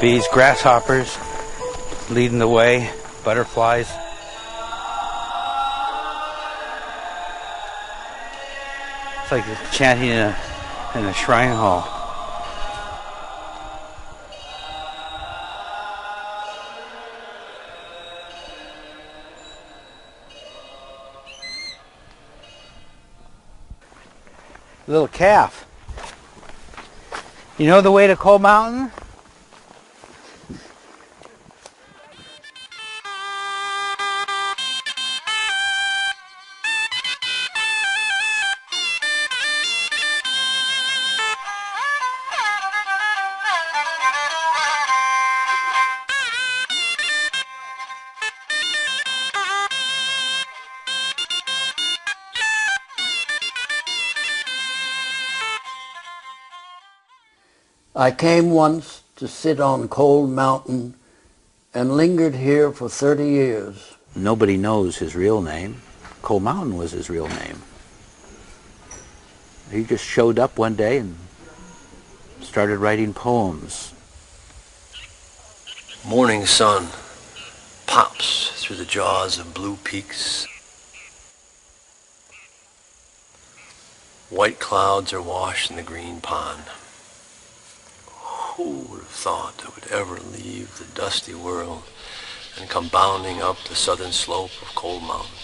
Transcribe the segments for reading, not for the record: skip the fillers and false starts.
bees, grasshoppers leading the way, butterflies. It's like chanting in a shrine hall. Little calf. You know the way to Cold Mountain? I came once to sit on Cold Mountain and lingered here for 30 years. Nobody knows his real name. Cold Mountain was his real name. He just showed up one day and started writing poems. Morning sun pops through the jaws of blue peaks. White clouds are washed in the green pond. Who would have thought I would ever leave the dusty world and come bounding up the southern slope of Cold Mountain?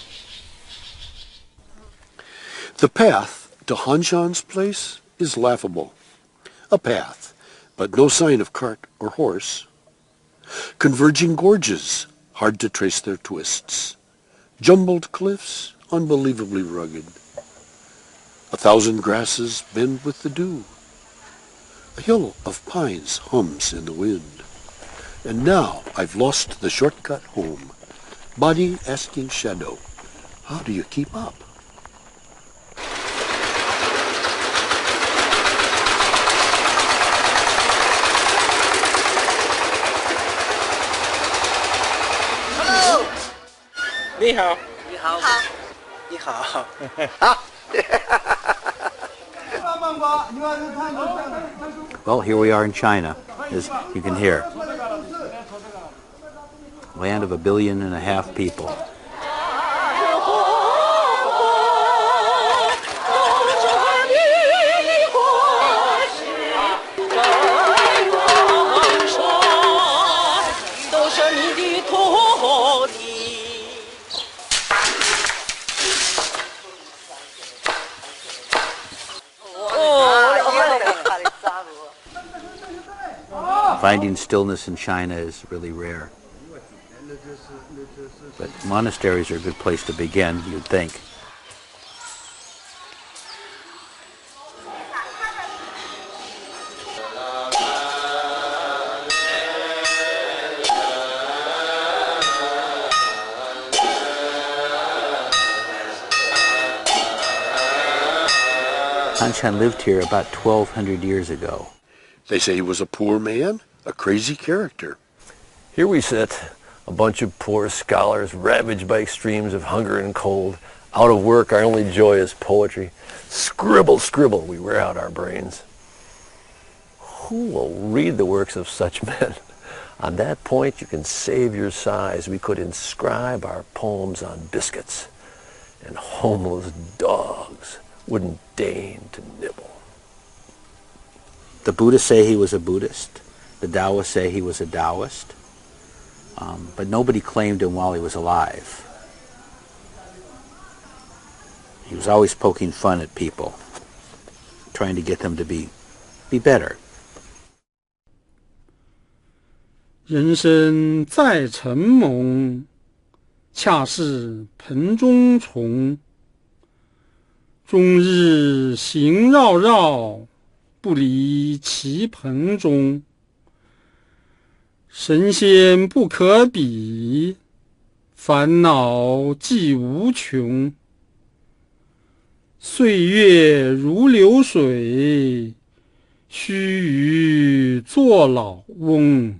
The path to Han Shan's place is laughable. A path, but no sign of cart or horse. Converging gorges, hard to trace their twists. Jumbled cliffs, unbelievably rugged. 1,000 grasses bend with the dew. A hill of pines hums in the wind. And now I've lost the shortcut home. Body asking shadow, how do you keep up? Hello. 你好。你好。你好。Well, here we are in China, as you can hear. Land of 1.5 billion people. Finding stillness in China is really rare. But monasteries are a good place to begin, you'd think. Han Shan lived here about 1,200 years ago. They say he was a poor man, a crazy character. Here we sit, a bunch of poor scholars ravaged by extremes of hunger and cold. Out of work, our only joy is poetry. Scribble, scribble, we wear out our brains. Who will read the works of such men? On that point, you can save your sighs. We could inscribe our poems on biscuits, and homeless dogs wouldn't deign to nibble. The Buddhists say he was a Buddhist. The Taoists say he was a Taoist. But nobody claimed him while he was alive. He was always poking fun at people, trying to get them to be better. 人生再承蒙，恰似盆中虫。终日行绕绕，不离其盆中。神仙不可比，烦恼既无穷。岁月如流水，须臾作老翁。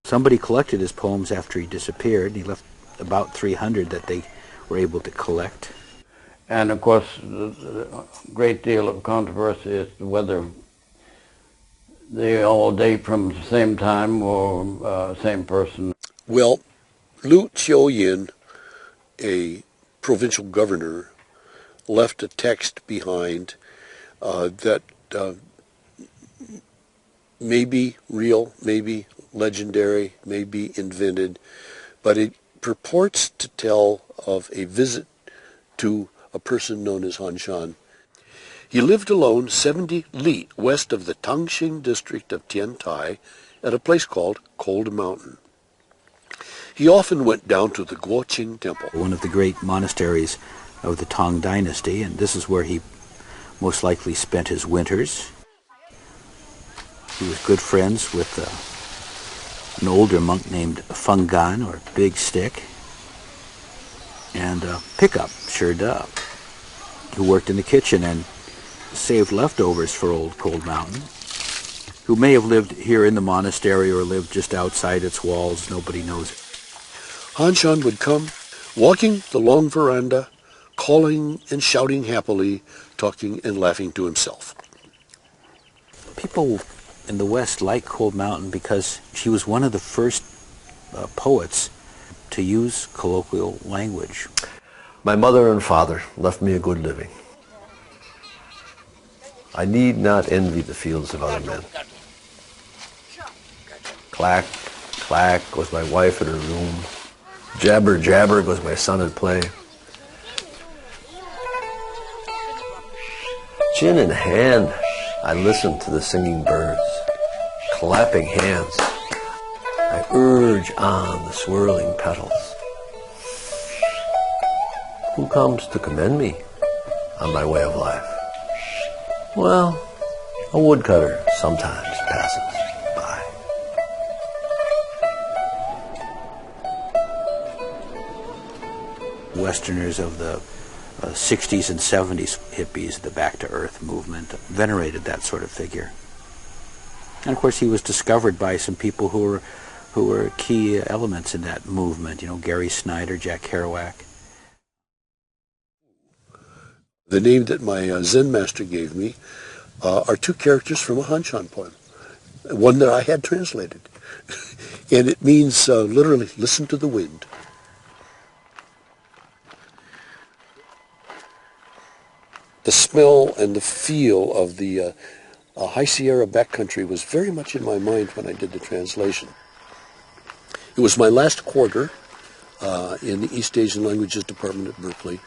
Somebody collected his poems after he disappeared. He left about 300 that they were able to collect. And of course, a great deal of controversy is whether they all date from the same time or same person. Well, Lu Chiu-yin, a provincial governor, left a text behind that may be real, may be legendary, may be invented, but it purports to tell of a visit to a person known as Han Shan. He lived alone 70 li west of the Tangxing district of Tiantai at a place called Cold Mountain. He often went down to the Guoqing Temple, one of the great monasteries of the Tang Dynasty, and this is where he most likely spent his winters. He was good friends with an older monk named Fungan, or Big Stick, and Pickup, Sure Duh, who worked in the kitchen and saved leftovers for old Cold Mountain, who may have lived here in the monastery or lived just outside its walls. Nobody knows it. Han Shan would come, walking the long veranda, calling and shouting happily, talking and laughing to himself. People in the West like Cold Mountain because she was one of the first poets to use colloquial language. My mother and father left me a good living. I need not envy the fields of other men. Clack, clack goes my wife at her loom. Jabber, jabber goes my son at play. Chin in hand, I listen to the singing birds. Clapping hands, I urge on the swirling petals. Who comes to commend me on my way of life? Well, a woodcutter sometimes passes by. Westerners of the 60s and 70s hippies, the Back to Earth movement, venerated that sort of figure. And of course he was discovered by some people who were key elements in that movement, you know, Gary Snyder, Jack Kerouac. The name that my Zen master gave me are two characters from a Han Shan poem, one that I had translated. And it means literally, listen to the wind. The smell and the feel of the High Sierra backcountry was very much in my mind when I did the translation. It was my last quarter in the East Asian Languages Department at Berkeley.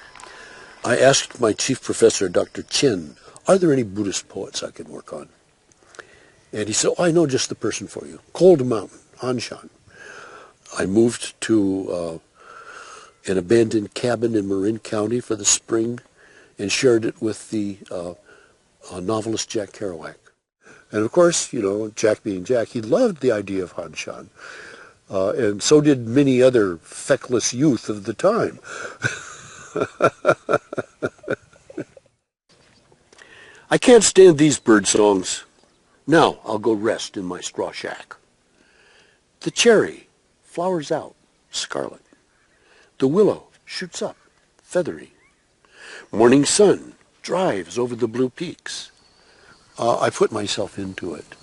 I asked my chief professor, Dr. Chen, are there any Buddhist poets I could work on? And he said, oh, I know just the person for you, Cold Mountain, Han Shan. I moved to an abandoned cabin in Marin County for the spring and shared it with the novelist Jack Kerouac. And of course, you know, Jack being Jack, he loved the idea of Han Shan. And so did many other feckless youth of the time. I can't stand these bird songs. Now I'll go rest in my straw shack. The cherry flowers out, scarlet. The willow shoots up, feathery. Morning sun drives over the blue peaks. I put myself into it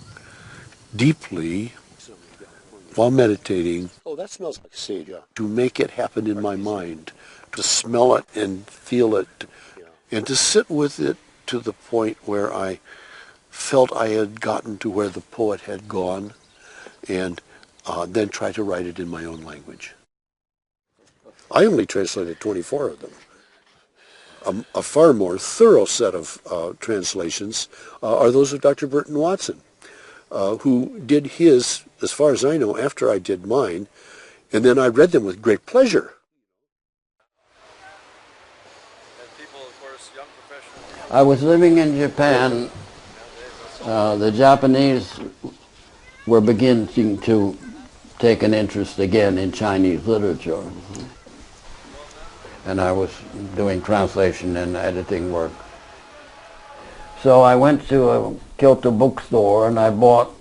deeply while meditating. Oh, that smells like sage. To make it happen in my mind, to smell it and feel it, and to sit with it to the point where I felt I had gotten to where the poet had gone, and then try to write it in my own language. I only translated 24 of them. A far more thorough set of translations are those of Dr. Burton Watson, who did his, as far as I know, after I did mine, and then I read them with great pleasure. I was living in Japan. The Japanese were beginning to take an interest again in Chinese literature. And I was doing translation and editing work. So I went to a Kyoto bookstore and I bought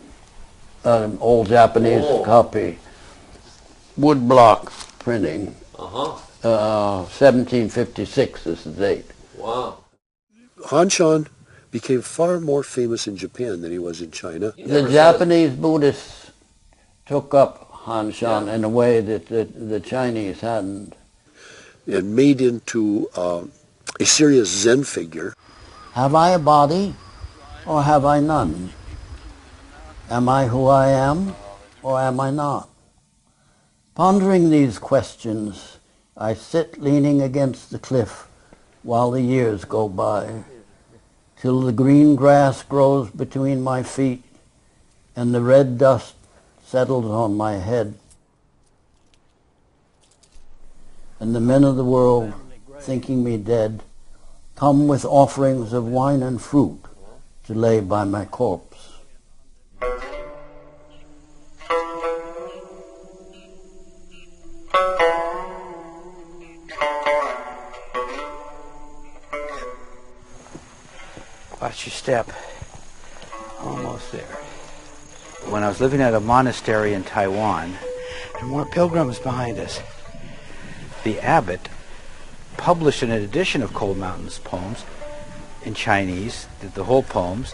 an old Japanese copy, woodblock printing. 1756 is the date. Wow. Han Shan became far more famous in Japan than he was in China. The Japanese Buddhists took up Han Shan in a way that the Chinese hadn't. And made into a serious Zen figure. Have I a body or have I none? Am I who I am or am I not? Pondering these questions, I sit leaning against the cliff while the years go by, till the green grass grows between my feet and the red dust settles on my head. And the men of the world, thinking me dead, come with offerings of wine and fruit to lay by my corpse. Watch your step. Almost there. When I was living at a monastery in Taiwan, there were more pilgrims behind us. The abbot published an edition of Cold Mountain's poems in Chinese, the whole poems.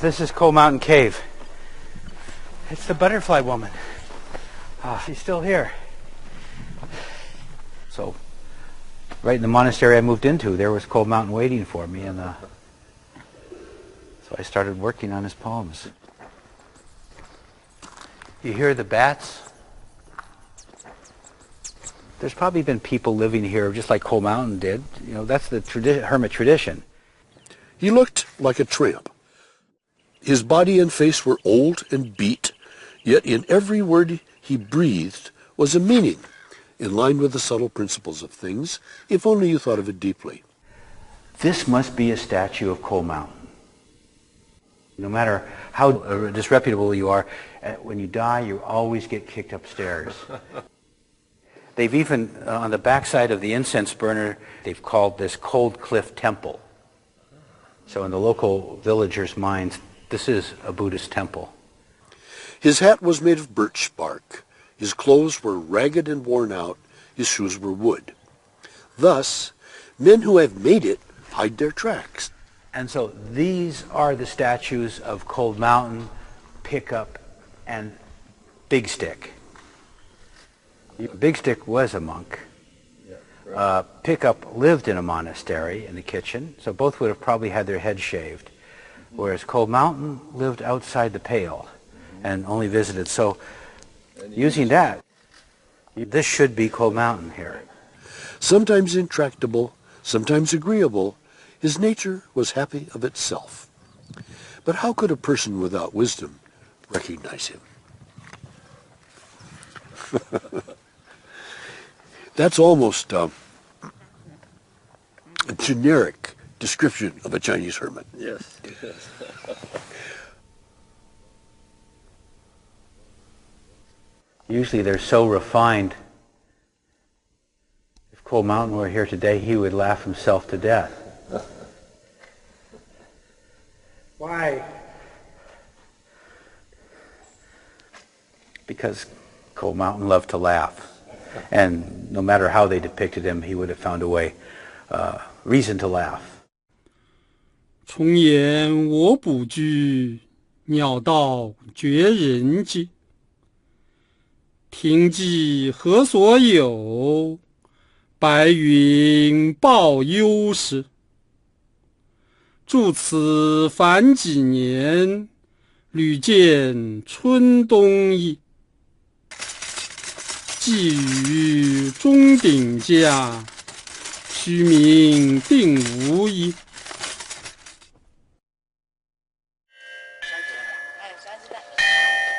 This is Cold Mountain Cave. It's the butterfly woman. She's still here. So, right in the monastery I moved into, there was Cold Mountain waiting for me, and so I started working on his poems. You hear the bats? There's probably been people living here just like Cold Mountain did. You know, that's the hermit tradition. He looked like a tramp. His body and face were old and beat, yet in every word he breathed was a meaning, in line with the subtle principles of things, if only you thought of it deeply. This must be a statue of Cold Mountain. No matter how disreputable you are, when you die, you always get kicked upstairs. They've even, on the backside of the incense burner, they've called this Cold Cliff Temple. So in the local villagers' minds, this is a Buddhist temple. His hat was made of birch bark. His clothes were ragged and worn out. His shoes were wood. Thus, men who have made it hide their tracks. And so these are the statues of Cold Mountain, Pickup, and Big Stick. Big Stick was a monk. Pickup lived in a monastery in the kitchen, so both would have probably had their heads shaved. Whereas Cold Mountain lived outside the pale and only visited. So using that, this should be Cold Mountain here. Sometimes intractable, sometimes agreeable, his nature was happy of itself. But how could a person without wisdom recognize him? That's almost a generic description of a Chinese hermit. Yes. Yes. Usually they're so refined. If Cold Mountain were here today, he would laugh himself to death. Why? Because Cold Mountain loved to laugh. And no matter how they depicted him, he would have found a way, reason to laugh. 重言我不惧，鸟道绝人迹。听记何所有？白云报忧时。住此凡几年，屡见春冬意。寄予钟鼎家，虚名定无疑。